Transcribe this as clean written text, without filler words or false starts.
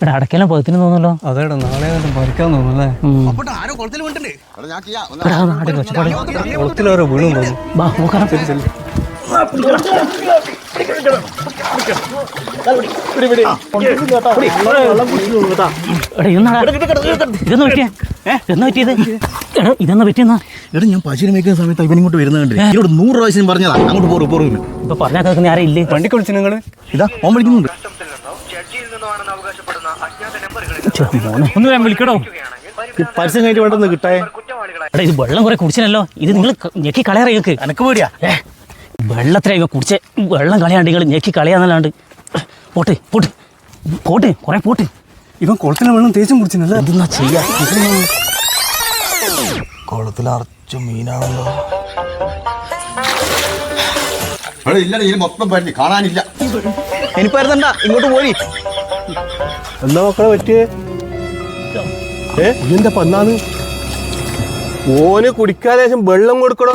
ഇവിടെ അടയ്ക്കെല്ലാം പകുത്തിന് തോന്നല്ലോ. അതേടാ നാളെ പറിക്കാൻ തോന്നുന്നല്ലേ. കുളത്തിലോരോ വീണു തോന്നുന്നു. ബാ നോക്കണം. ഇതെന്നാ പറ്റിയെന്നാ? എടാ ഞാൻ പശുവിനെ മേയ്ക്കുന്ന സമയത്ത് ഇവൻ ഇങ്ങോട്ട് വരുന്നുണ്ട്. ഇവരോട് 100 പ്രാവശ്യം പറഞ്ഞതാ അങ്ങോട്ട് പോറും. ഇപ്പൊ പറഞ്ഞാൽ കേൾക്കുന്ന ആരും ഇല്ലേ? വണ്ടിക്ക് വിളിച്ചു നിങ്ങള്? ഇതാ ഓൻ വിളിക്കുന്നുണ്ട്. ഒന്ന് ഞാൻ വിളിക്കടോ. പരസ്യം കഴിഞ്ഞിട്ട് വേണ്ടെന്ന് കിട്ടായേ. എടാ ഇത് വെള്ളം കുറെ കുടിച്ചില്ലല്ലോ. ഇത് നിങ്ങൾ ഞെക്കി കളയാറ കേക്ക്. എനക്ക് പേടിയാ. വെള്ളത്തിലാ ഇവ കുടിച്ച് വെള്ളം കളയാണ്ട് നിങ്ങൾ ഞെക്കി കളയാന്നല്ലാണ്ട്. പോട്ട് പോട്ട് പോട്ട് കുറെ പോട്ട്. ഇവൻ കുളത്തിലെ വെള്ളം തേച്ചും കുടിച്ചില്ല. എന്തെന്നാ ചെയ്യാ? കുളത്തിൽ അറച്ചു മീനാണല്ലോ. മൊത്തം പറ്റി കാണാനില്ല. എനിപ്പരുതണ്ട, ഇങ്ങോട്ട് പോരി. എന്താ മക്കളെ പറ്റിയേ? ഇതെന്താ പന്നാന്ന്? ഓന് കുടിക്കാൻ ശേഷം വെള്ളം കൊടുക്കണോ?